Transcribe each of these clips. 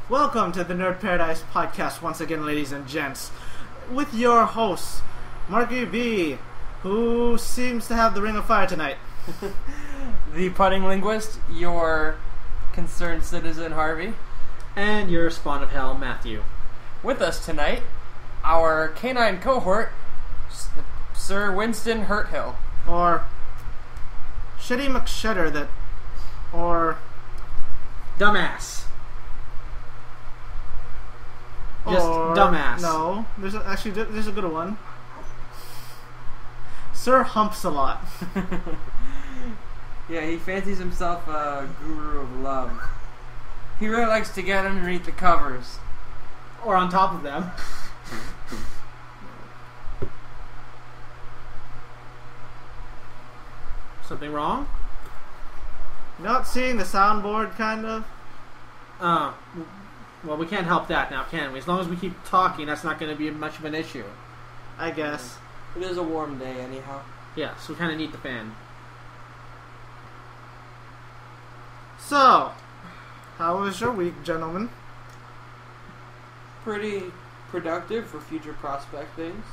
Welcome to the Nerd Paradise Podcast once again, ladies and gents, with your host, Marky B, who seems to have the Ring of Fire tonight. The pudding linguist, your concerned citizen, Harvey. And your spawn of hell, Matthew. With us tonight, our canine cohort, Sir Winston Hurthill. Or Shitty McShutter or Dumbass. Just dumbass. No, there's a good one. Sir Humps a lot. Yeah, he fancies himself a guru of love. He really likes to get underneath the covers. Or on top of them. Something wrong? Not seeing the soundboard, kind of? Well, we can't help that now, can we? As long as we keep talking, that's not going to be much of an issue. I guess. It is a warm day, anyhow. Yeah, so we kind of need the fan. So, how was your week, gentlemen? Pretty productive for future prospect things.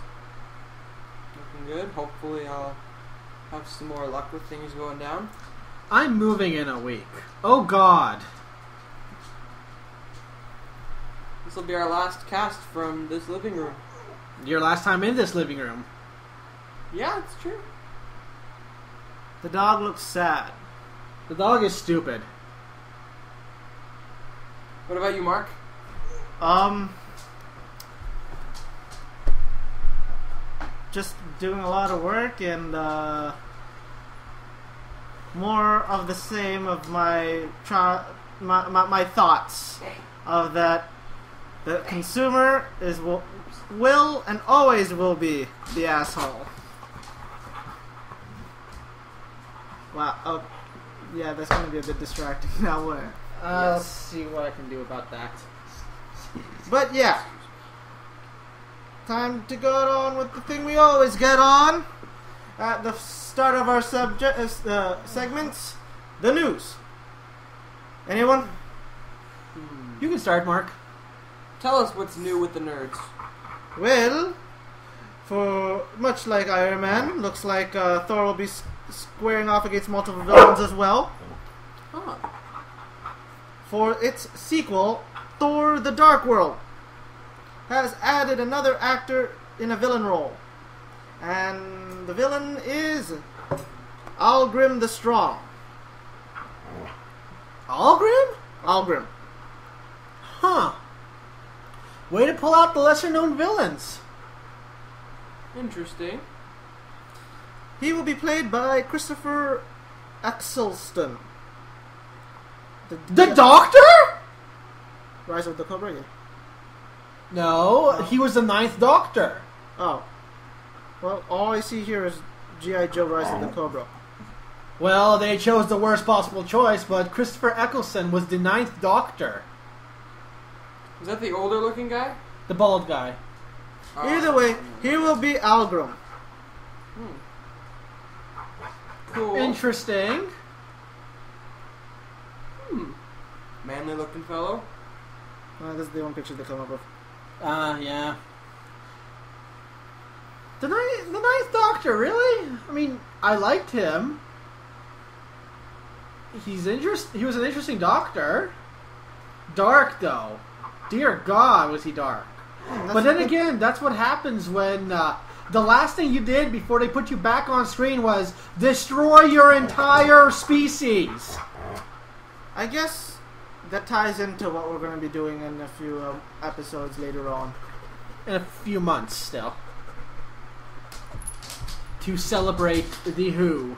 Looking good. Hopefully I'll have some more luck with things going down. I'm moving in a week. Oh, God. This will be our last cast from this living room. Your last time in this living room. Yeah, it's true. The dog looks sad. The dog is stupid. What about you, Mark? Just doing a lot of work and more of the same of my thoughts of that the consumer will and always will be the asshole. Wow. Oh, yeah, that's going to be a bit distracting now, won't it? Let's see what I can do about that. But yeah, time to go on with the thing we always get on at the start of our segments, the news. Anyone? You can start, Mark. Tell us what's new with the nerds. Well, for much like Iron Man, looks like Thor will be squaring off against multiple villains as well. Huh. For its sequel, Thor: The Dark World has added another actor in a villain role. And the villain is Algrim the Strong. Algrim? Algrim. Huh. Way to pull out the lesser-known villains. Interesting. He will be played by Christopher Eccleston. The Doctor? Rise of the Cobra, yeah. No, he was the 9th Doctor. Oh. Well, all I see here is G.I. Joe Rise of the Cobra. Well, they chose the worst possible choice, but Christopher Eccleston was the 9th Doctor. Is that the older looking guy? The bald guy. Either way, he will be Algrim. Cool. Interesting. Manly looking fellow. This is the one picture they come up with. Yeah. The 9th Doctor, really? I mean, I liked him. He was an interesting Doctor. Dark, though. Dear God, was he dark. But then again, that's what happens when the last thing you did before they put you back on screen was destroy your entire species. I guess that ties into what we're going to be doing in a few episodes later on. In a few months, still. To celebrate the Who.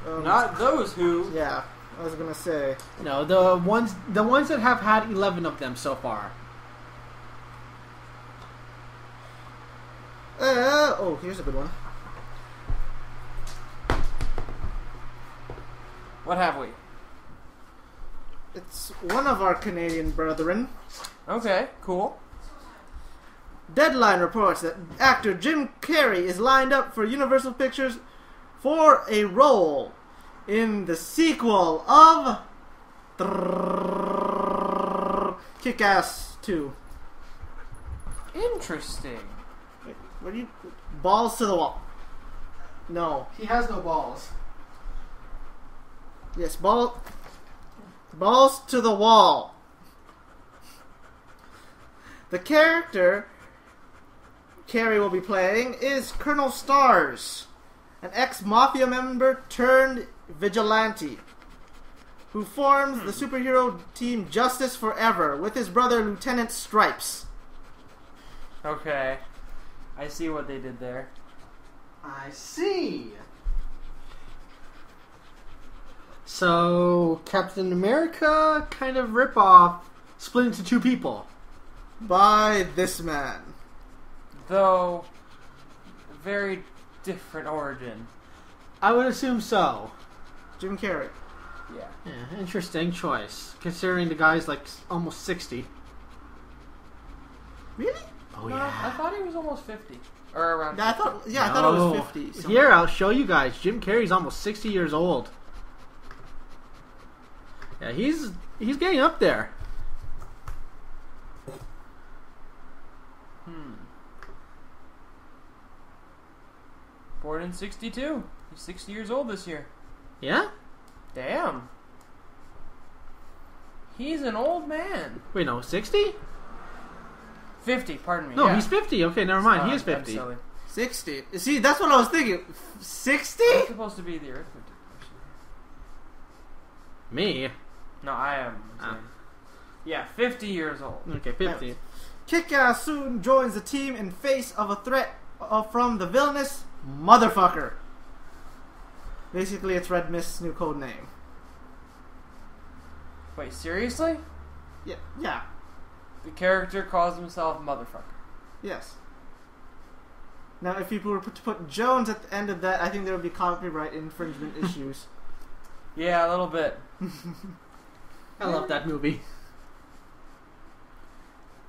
Not those who. Yeah, I was going to say. No, the ones that have had 11 of them so far. Here's a good one. What have we? It's one of our Canadian brethren. Okay, cool. Deadline reports that actor Jim Carrey is lined up for Universal Pictures for a role in the sequel of Kick-Ass 2. Interesting. Wait, what are you... Balls to the wall. No. He has no balls. Yes, balls to the wall. The character Carrie will be playing is Colonel Stars, an ex-mafia member turned vigilante, who forms the superhero team Justice Forever with his brother Lieutenant Stripes. Okay. I see what they did there. I see. So, Captain America kind of ripoff split into two people. By this man. Though, very different origin. I would assume so. Jim Carrey. Yeah. Interesting choice, considering the guy's like almost 60. Really? Oh No, yeah. I thought he was almost 50. Or around Yeah, I 50. thought it was 50. something. Here, I'll show you guys. Jim Carrey's almost 60 years old. Yeah, he's getting up there. Born in 62. He's 60 years old this year. Yeah? Damn. He's an old man. Wait, no, 60? 50, pardon me. No, yeah. he's 50. Okay, never mind. He is I'm 50. silly. 60. See, that's what I was thinking. 60? It's supposed to be the arithmetic question. Me? No, I am. Ah. Yeah, 50 years old. Okay, 50. Kick-Ass soon joins the team in face of a threat from the villainous Motherfucker. Basically, it's Red Mist's new code name. Wait, seriously? Yeah. The character calls himself Motherfucker. Yes. Now, if people were to put Jones at the end of that, I think there would be copyright infringement issues. Yeah, a little bit. I love that movie.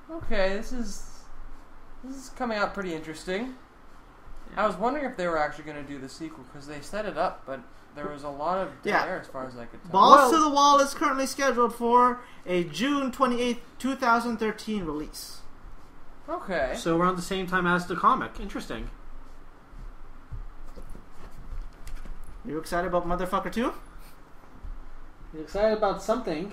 Okay, this is coming out pretty interesting. I was wondering if they were actually going to do the sequel, because they set it up, but there was a lot of dead air as far as I could tell. Balls to the Wall is currently scheduled for a June 28th, 2013 release. Okay. So around the same time as the comic. Interesting. You excited about Motherfucker 2? You excited about something?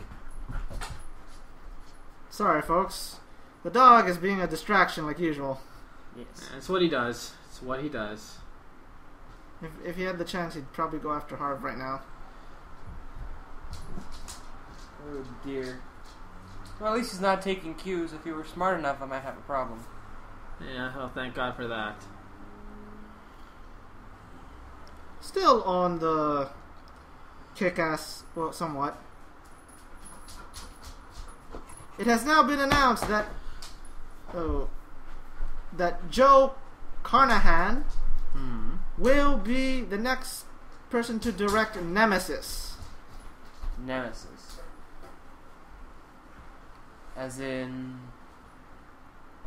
Sorry, folks. The dog is being a distraction like usual. Yes. That's what he does. It's what he does. If he had the chance, he'd probably go after Harvey right now. Oh dear. Well, at least he's not taking cues. If he were smart enough, I might have a problem. Yeah, well, thank God for that. Still on the Kick-Ass, well, somewhat. It has now been announced that Joe Carnahan will be the next person to direct Nemesis. Nemesis. As in...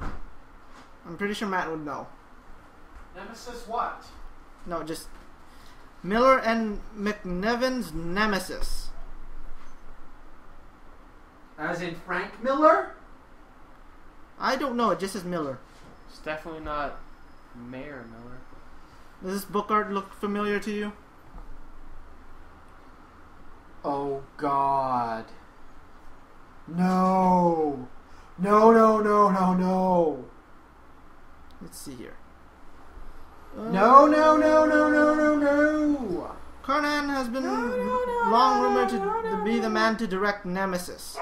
I'm pretty sure Matt would know. Nemesis what? No, just Miller and McNiven's Nemesis. As in Frank Miller? I don't know, it just says Miller. It's definitely not Mayor Miller. Does this book art look familiar to you? Oh God. No. No. Let's see here. No. Carnahan has been long rumored to be the man to direct Nemesis.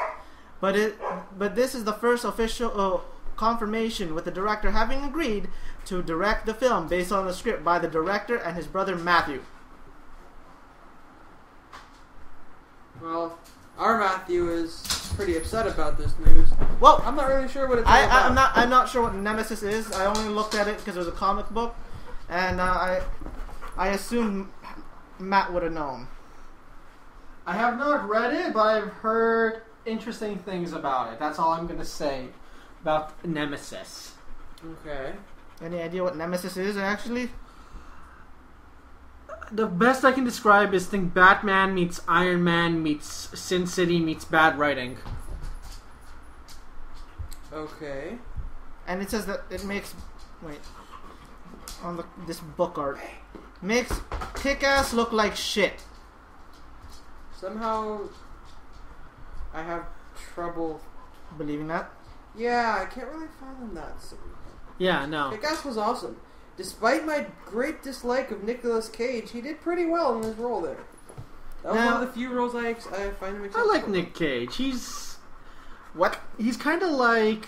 But this is the first official confirmation, with the director having agreed to direct the film based on the script by the director and his brother Matthew. Well, our Matthew is pretty upset about this news. Well, I'm not really sure what it's all about. I'm not sure what Nemesis is. I only looked at it because it was a comic book, and I assumed Matt would have known. I have not read it, but I've heard interesting things about it. That's all I'm going to say about Nemesis. Okay. Any idea what Nemesis is, actually? The best I can describe is think Batman meets Iron Man meets Sin City meets bad writing. Okay. And it says that it makes... Wait. On this book art. Makes Kick-Ass look like shit. Somehow, I have trouble believing that. Yeah, I can't really fathom that. So. Yeah, no. Kick-Ass was awesome. Despite my great dislike of Nicolas Cage, he did pretty well in his role there. That was one of the few roles I find him acceptable. I like Nick Cage. He's... What? He's kind of like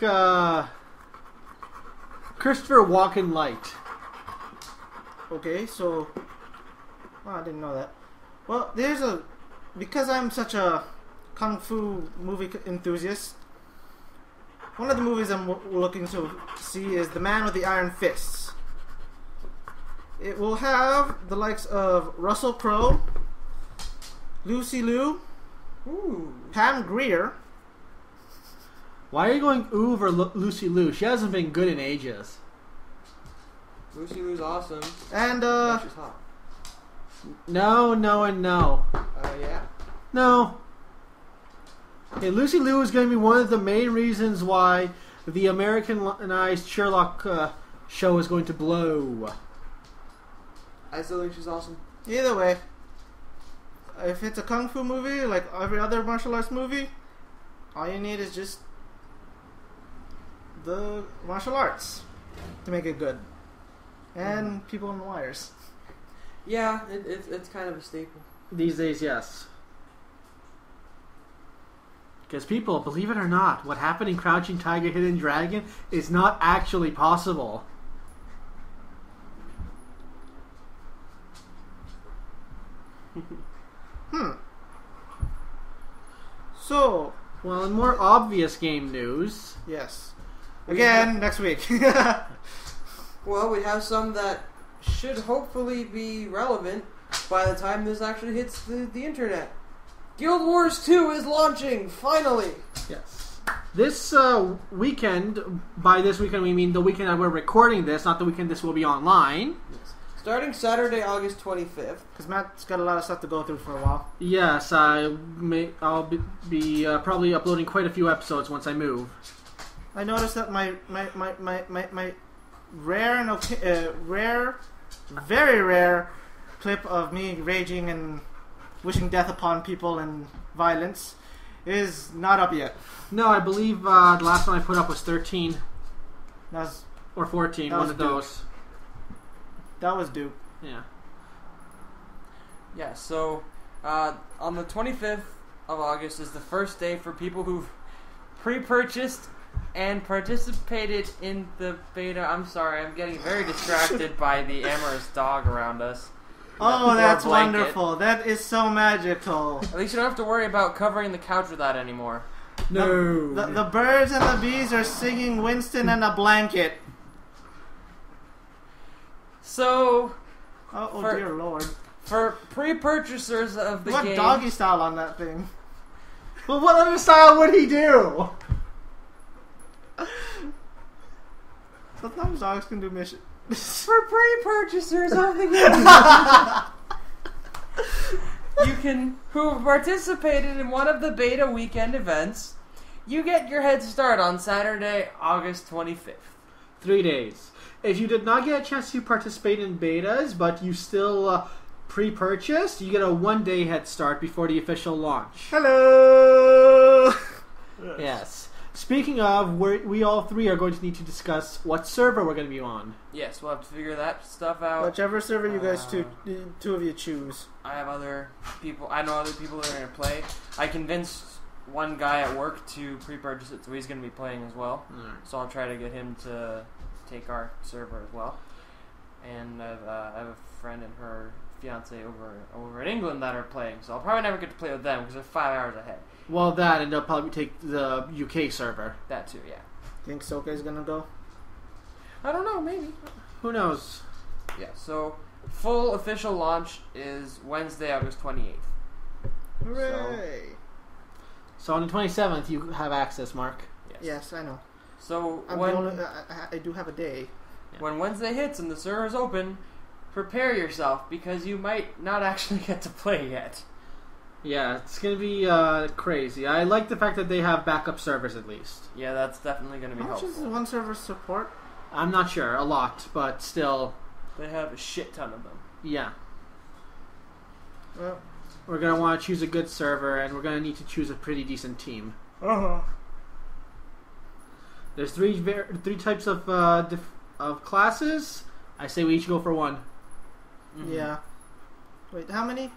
Christopher Walken light. Okay, so... Oh, I didn't know that. Well, there's a... Because I'm such a kung fu movie enthusiast, one of the movies I'm looking to see is The Man with the Iron Fists. It will have the likes of Russell Crowe, Lucy Liu, Pam Grier. Why are you going over Lucy Liu? She hasn't been good in ages. Lucy Liu's awesome. And she's hot. No, and no. Yeah. No. Okay, Lucy Liu is going to be one of the main reasons why the Americanized Sherlock show is going to blow. I still think she's awesome. Either way, if it's a kung fu movie, like every other martial arts movie, all you need is just the martial arts to make it good. And people on the wires. Yeah, it's kind of a staple. These days, yes. Because people, believe it or not, what happened in Crouching Tiger, Hidden Dragon is not actually possible. So, well, in more obvious game news... Yes. Again, next week. Well, we have some that should hopefully be relevant by the time this actually hits the internet. Guild Wars 2 is launching, finally! Yes. This weekend, by this weekend we mean the weekend that we're recording this, not the weekend this will be online. Yes. Starting Saturday, August 25th. Because Matt's got a lot of stuff to go through for a while. Yes, I'll be probably uploading quite a few episodes once I move. I noticed that my rare and very rare clip of me raging and wishing death upon people and violence is not up yet. No, I believe the last one I put up was 13. Or 14, one of those. That was Duke. Yeah. Yeah, so on the 25th of August is the first day for people who've pre-purchased and participated in the beta. I'm sorry, I'm getting very distracted by the amorous dog around us. Oh, that's wonderful. That is so magical. At least you don't have to worry about covering the couch with that anymore. No. The birds and the bees are singing Winston and a blanket. So... Oh dear Lord. For pre-purchasers of the game... What doggy style on that thing? Well, what other style would he do? Sometimes dogs can do mission. For pre-purchasers of the game, who participated in one of the beta weekend events, you get your head start on Saturday, August 25th. 3 days. If you did not get a chance to participate in betas, but you still pre-purchased, you get a 1 day head start before the official launch. Hello! Yes. Speaking of, we all three are going to need to discuss what server we're going to be on. Yes, we'll have to figure that stuff out. Whichever server you guys two of you choose. I have other people. I know other people that are going to play. I convinced one guy at work to pre-purchase it, so he's going to be playing as well. So I'll try to get him to take our server as well. And I have a friend and her fiance over in England that are playing, so I'll probably never get to play with them because they're 5 hours ahead. Well, that, and they'll probably take the UK server. That too, yeah. Think Soka's gonna go? I don't know, maybe. Who knows? Yeah, so full official launch is Wednesday, August 28th. Hooray! So on the 27th, you have access, Mark. Yes, I know. So I do have a day. When Wednesday hits and the server's open, prepare yourself because you might not actually get to play yet. Yeah, it's going to be crazy. I like the fact that they have backup servers at least. Yeah, that's definitely going to be How much helpful. does one server support? I'm not sure, a lot, but still. They have a shit ton of them. Yeah. Well, We're going to want to choose a good server, and we're going to need to choose a pretty decent team. There's three types of classes. I say we each go for one. Mm-hmm. yeah. Wait, how many?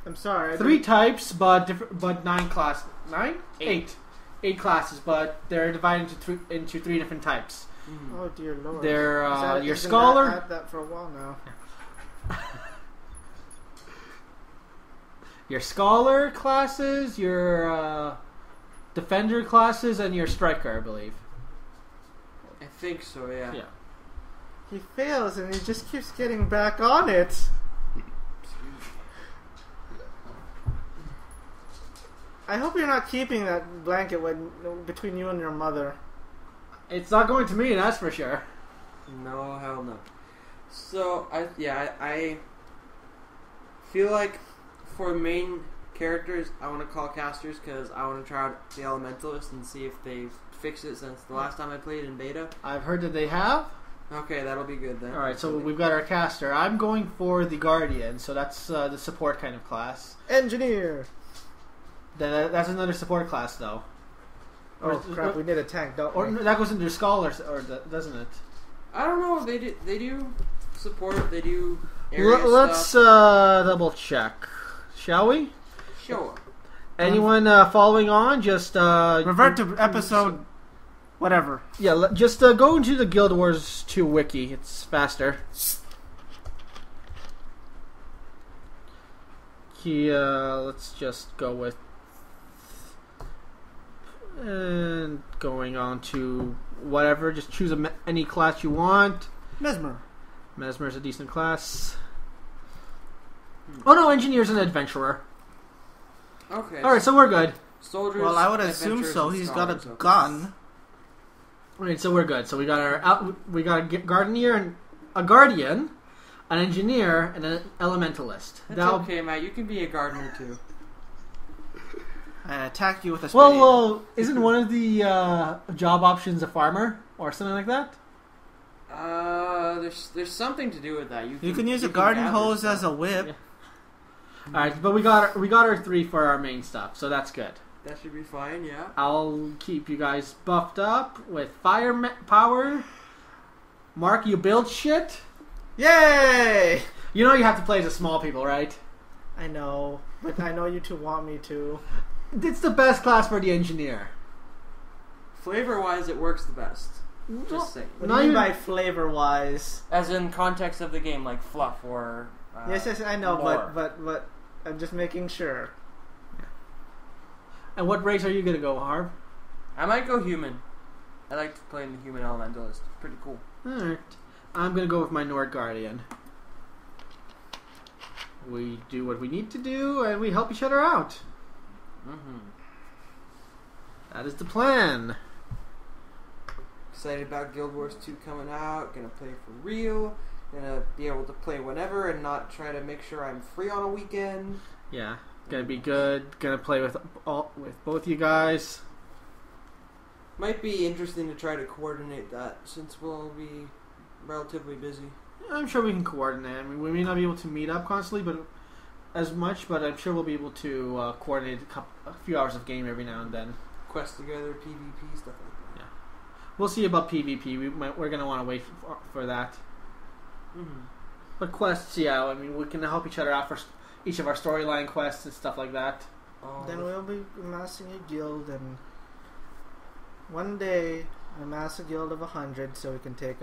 I'm sorry. Three types, but 9 classes. 9? 8. 8 classes, but they're divided into 3 different types. Mm-hmm. Oh dear lord. They're your Isn't scholar. I've had that for a while now. Your scholar classes, your defender classes, and your striker, I believe. I think so, yeah. Yeah. He fails and he just keeps getting back on it. I hope you're not keeping that blanket between you and your mother. It's not going to me, that's for sure. No, hell no. So, I feel like for main characters, I want to call casters because I want to try out the Elementalist and see if they've fixed it since the last time I played in beta. I've heard that they have. Okay, that'll be good then. Alright, so we've got our caster. I'm going for the Guardian, so that's the support kind of class. Engineer! That's another support class, though. Oh crap, we need a tank, don't Or we? that goes into scholars, doesn't it? I don't know. They do support. They do area Let's stuff. double check, shall we? Sure. Anyone following on? Just Revert to episode... whatever. Yeah, just go into the Guild Wars 2 wiki. It's faster. Let's just go with... And going on to whatever. Just choose any class you want. Mesmer. Mesmer's a decent class. Oh no, Engineer's an adventurer. Okay. Alright, so we're good. Soldiers. Well, I would assume adventurers, so. and He's got a scholars, okay. gun. Alright, so we're good. So we got a Gardener and a Guardian, an Engineer, and an Elementalist. That's Now, okay, Matt. You can be a gardener too. I attack you with a spade. well, isn't one of the job options a farmer or something like that? There's something to do with that. You can use a garden hose as a whip. Yeah. All right, but we got our 3 for our main stuff, so that's good. That should be fine. Yeah. I'll keep you guys buffed up with fire power. Mark, you build shit. Yay! You know you have to play as a small people, right? I know, but I know you two want me to. It's the best class for the Engineer. Flavor-wise, it works the best. Just saying. What do you mean by flavor-wise? As in context of the game, like fluff or. Yes, I know, lore. but I'm just making sure. And what race are you gonna go, Harv? I might go human. I like to play in the human elementalist. Pretty cool. Alright. I'm gonna go with my Nord Guardian. We do what we need to do, and we help each other out. Mm-hmm. That is the plan. Excited about Guild Wars 2 coming out. Gonna play for real. Gonna be able to play whenever and not try to make sure I'm free on a weekend. Yeah, gonna be good. Gonna play with both you guys. Might be interesting to try to coordinate that since we'll be relatively busy. I'm sure we can coordinate. I mean, we may not be able to meet up constantly, but I'm sure we'll be able to coordinate a few hours of game every now and then. Quest together, PvP, stuff like that. Yeah, we'll see about PvP. We're gonna want to wait for that. Mm-hmm. But quests, yeah. I mean, we can help each other out for each of our storyline quests and stuff like that. Then we'll be amassing a guild, and one day amass a guild of 100 so we can take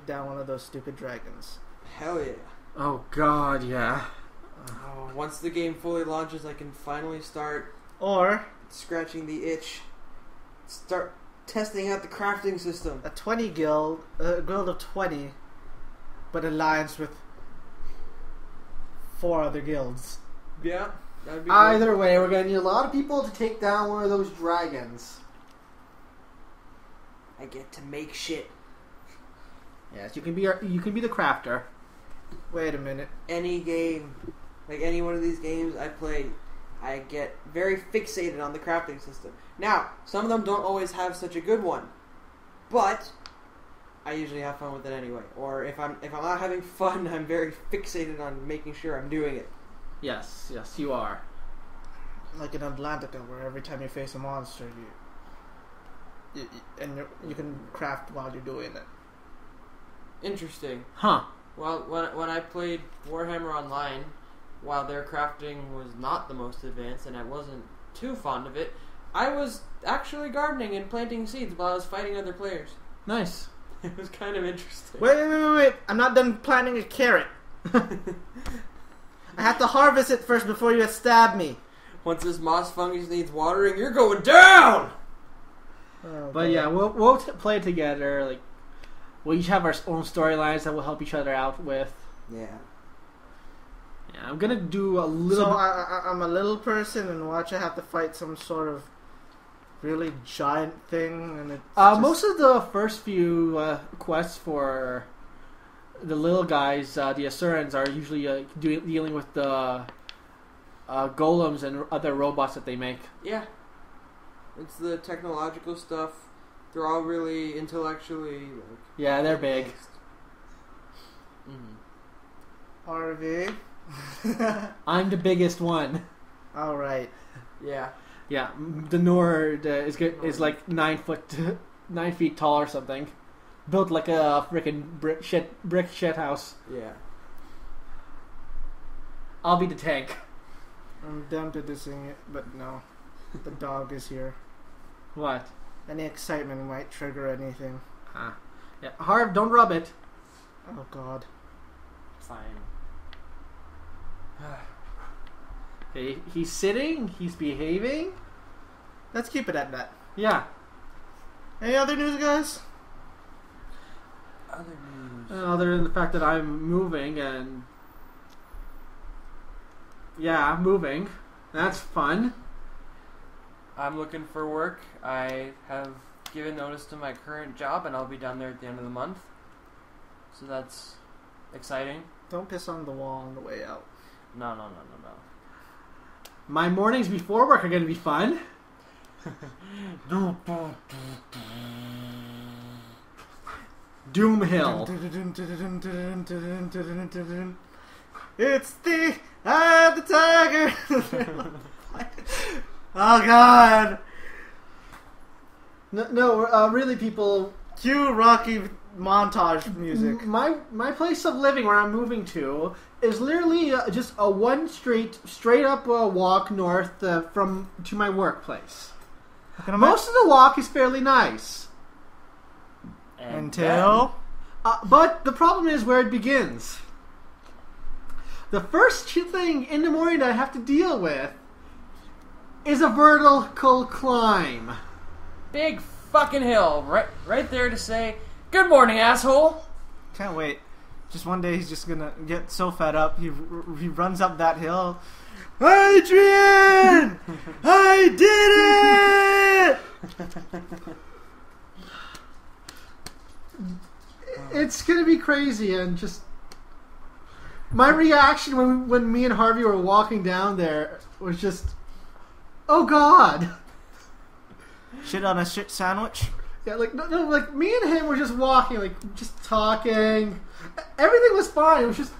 down one of those stupid dragons. Hell yeah. Oh God, yeah. Once the game fully launches, I can finally start Or scratching the itch. Start testing out the crafting system. a 20 guild, a guild of 20, but alliance with 4 other guilds. Yeah, that'd be Either way, we're gonna need a lot of people to take down one of those dragons. I get to make shit. Yes, you can be the crafter. Wait a minute. Any game, like any one of these games I play, I get very fixated on the crafting system. Now, some of them don't always have such a good one, but I usually have fun with it anyway. Or if I'm not having fun, I'm very fixated on making sure I'm doing it. Yes, you are. Like in Atlantica, where every time you face a monster, you can craft while you're doing it. Interesting. Huh. Well, when I played Warhammer Online, while their crafting was not the most advanced and I wasn't too fond of it, I was actually gardening and planting seeds while I was fighting other players. Nice. It was kind of interesting. Wait. I'm not done planting a carrot. I have to harvest it first before you stab me. Once this moss fungus needs watering, you're going down! Oh, but yeah, we'll play together. Like, we'll each have our own storylines that we'll help each other out with. Yeah. Yeah, I'm gonna do a little. So I'm a little person, and watch I have to fight some sort of really giant thing, and most of the first few quests for the little guys, the Asurans, are usually dealing with the golems and other robots that they make. Yeah. It's the technological stuff. They're all really intellectually... yeah, they're big. Mm-hmm. Harvey. I'm the biggest one. Alright. Yeah. Yeah, the Nord is like 9 feet tall or something. Built like a freaking brick shit house. Yeah. I'll be the tank. I'm tempted to sing it, but no. The dog is here. What? Any excitement might trigger anything. Yeah, Harv, don't rub it. Oh God. Fine. Okay, he's sitting. He's behaving. Let's keep it at that. Yeah. Any other news, guys? Other news. Other than the fact that I'm moving and... yeah, I'm moving. That's fun. I'm looking for work. I have given notice to my current job, and I'll be down there at the end of the month. So that's exciting. Don't piss on the wall on the way out. No. My mornings before work are going to be fun. Doomhill. It's the Eye of the Tiger. Oh God. No, really, people. Cue Rocky montage music. My place of living, where I'm moving to, is literally just a one straight up walk north to my workplace. Most of the walk is fairly nice. Until? But the problem is where it begins. The first thing in the morning that I have to deal with is a vertical climb. Big fucking hill, right there to say, "Good morning, asshole." Can't wait. Just one day he's just gonna get so fed up he runs up that hill. Adrian, I did it! It's gonna be crazy, and just my reaction when me and Harvey were walking down there was just, oh God. Shit on a shit sandwich? Yeah, like no, like me and him were just walking, like just talking. Everything was fine. It was just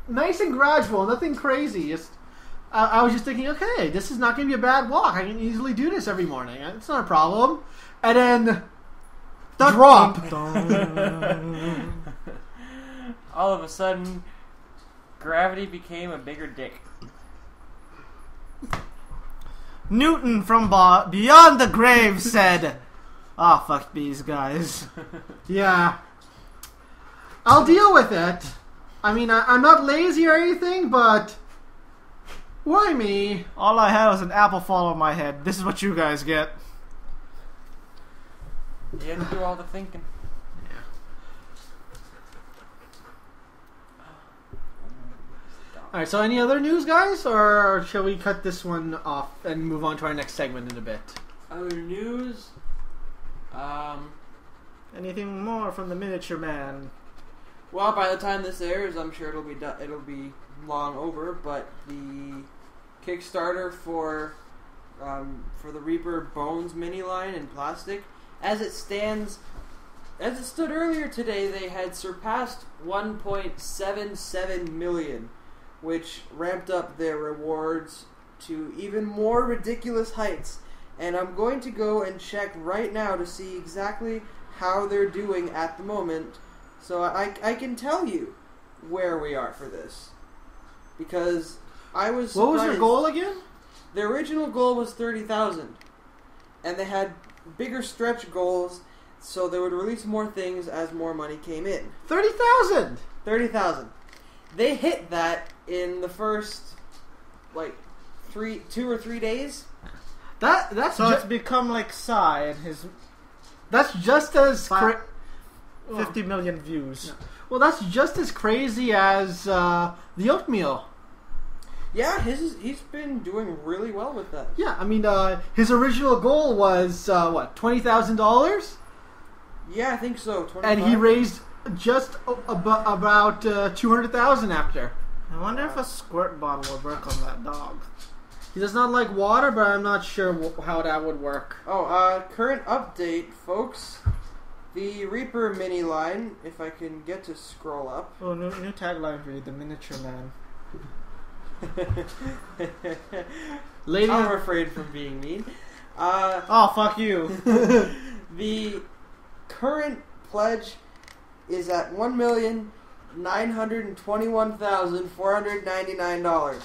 nice and gradual, nothing crazy. Just I was just thinking, okay, this is not going to be a bad walk. I can easily do this every morning. It's not a problem. And then drop. All of a sudden, gravity became a bigger dick. Newton from beyond the grave said, fuck these guys. Yeah. I'll deal with it. I mean, I'm not lazy or anything, but why me? All I had was an apple fall on my head. This is what you guys get. You had to do all the thinking. Alright, so any other news, guys? Or shall we cut this one off and move on to our next segment in a bit? Other news? Anything more from the miniature man? Well, by the time this airs, I'm sure it'll be long over. But the Kickstarter for the Reaper Bones mini line in plastic, as it stood earlier today, they had surpassed 1.77 million, which ramped up their rewards to even more ridiculous heights. And I'm going to go and check right now to see exactly how they're doing at the moment, so I can tell you where we are for this. Because I was surprised. What was their goal again? Their original goal was 30,000, and they had bigger stretch goals, so they would release more things as more money came in. 30,000. 30,000. They hit that in the first, 2 or 3 days. That's so it's become like Psy and his. That's just as 50 million views. Yeah. Well, that's just as crazy as the oatmeal. Yeah, he's been doing really well with that. Yeah, I mean, his original goal was what, $20,000? Yeah, I think so. 25. And he raised just about 200,000 after. I wonder if a squirt bottle would work on that dog. He does not like water, but I'm not sure how that would work. Oh, current update, folks. The Reaper mini line, if I can get to scroll up. Oh, new tagline for you, the miniature man. I'm refrained from being mean. Oh, fuck you. The current pledge is at $1,921,499.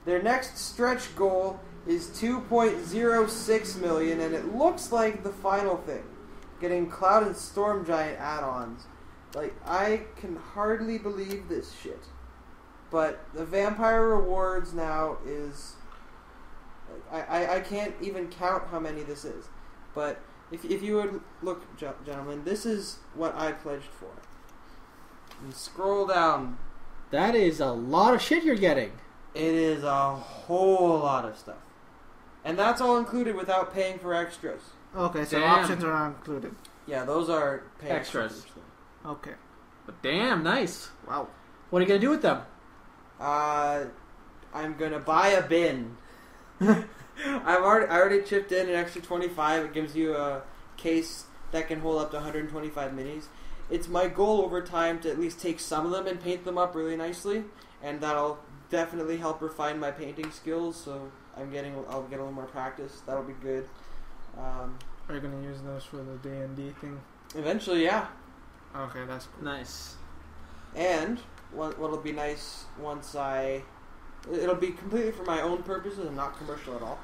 Their next stretch goal is 2.06 million, and it looks like the final thing, getting Cloud and Storm Giant add-ons. I can hardly believe this shit. But the Vampire Rewards now is... I can't even count how many this is. But if you would look, gentlemen, this is what I pledged for. And scroll down. That is a lot of shit you're getting. It is a whole lot of stuff. And that's all included without paying for extras. Okay, so Damn. options are not included. Yeah, those are Extras. Okay. But damn, nice. Wow. What are you going to do with them? I'm gonna buy a bin. I already chipped in an extra 25. It gives you a case that can hold up to 125 minis. It's my goal over time to at least take some of them and paint them up really nicely, and that'll definitely help refine my painting skills. So I'll get a little more practice. That'll be good. Are you gonna use those for the D&D thing? Eventually, yeah. Okay, that's cool. Nice. And what'll be nice once it'll be completely for my own purposes and not commercial at all,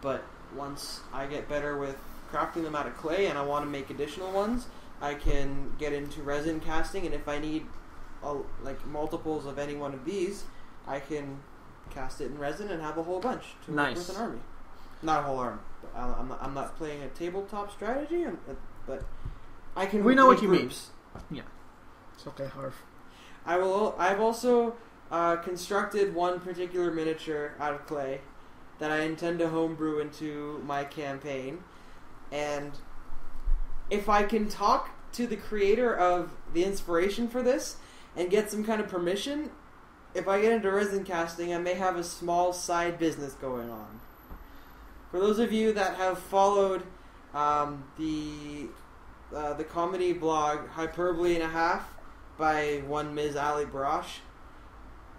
but once I get better with crafting them out of clay and I want to make additional ones, I can get into resin casting, and if I need multiples of any one of these, I can cast it in resin and have a whole bunch to work with an army. Not a whole army. I'm not playing a tabletop strategy, but I can. We know what you mean. Yeah. It's okay, Harv. I've also constructed one particular miniature out of clay that I intend to homebrew into my campaign, and if I can talk to the creator of the inspiration for this and get some kind of permission, if I get into resin casting, I may have a small side business going on. For those of you that have followed the comedy blog Hyperbole and a Half by one Ms. Ali Brosh,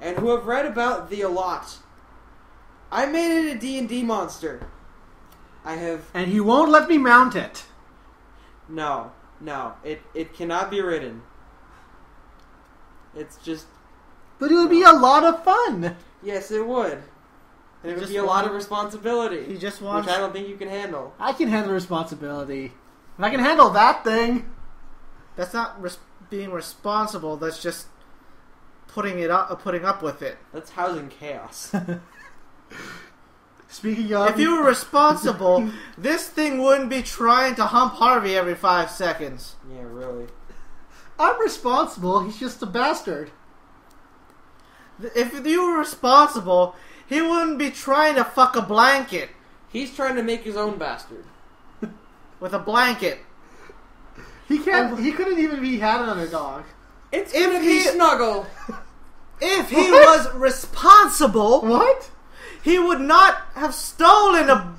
and who have read about the Allot, I made it a D&D monster. I have... And he won't let me mount it. No. It cannot be ridden. It's just... But it would be a lot of fun. Yes, it would. And it would be a lot of responsibility. He just wants... Which I don't think you can handle. I can handle responsibility. If I can handle that thing... That's not being responsible, that's just putting up with it. That's housing chaos. Speaking of... If you were responsible, this thing wouldn't be trying to hump Harvey every 5 seconds. Yeah, really. I'm responsible, he's just a bastard. If you were responsible, he wouldn't be trying to fuck a blanket. He's trying to make his own bastard. With a blanket. He couldn't even be had another dog. It's gonna be Snuggle. If he was responsible, What? he would not have stolen a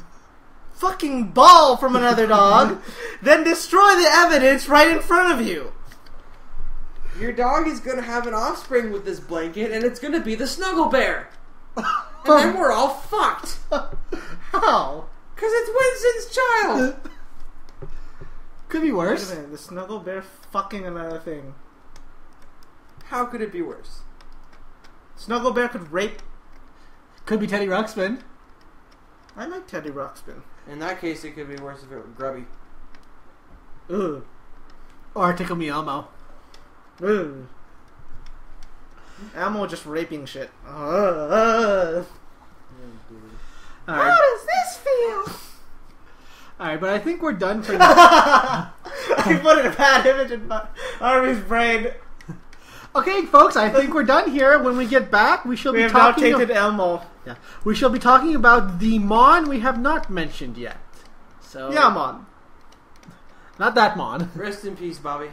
fucking ball from another dog, then destroy the evidence right in front of you. Your dog is gonna have an offspring with this blanket, and it's gonna be the Snuggle Bear. And then we're all fucked. How? Because it's Winston's child. Could be Wait a worse. minute, the Snuggle Bear fucking another thing. How could it be worse? Snuggle Bear could rape. Could be Teddy Ruxpin. I like Teddy Ruxpin. In that case, it could be worse if it were Grubby. Ugh. Or Tickle Me Elmo. Ugh. Elmo just raping shit. How does this feel? Alright, but I think we're done for now. I put a bad image in Harvey's brain. Okay, folks, I think we're done here. When we get back, we shall We be have now talking tainted Elmo. Yeah. We shall be talking about the Mon we have not mentioned yet. So Yeah, man. not that Mon. Rest in peace, Bobby.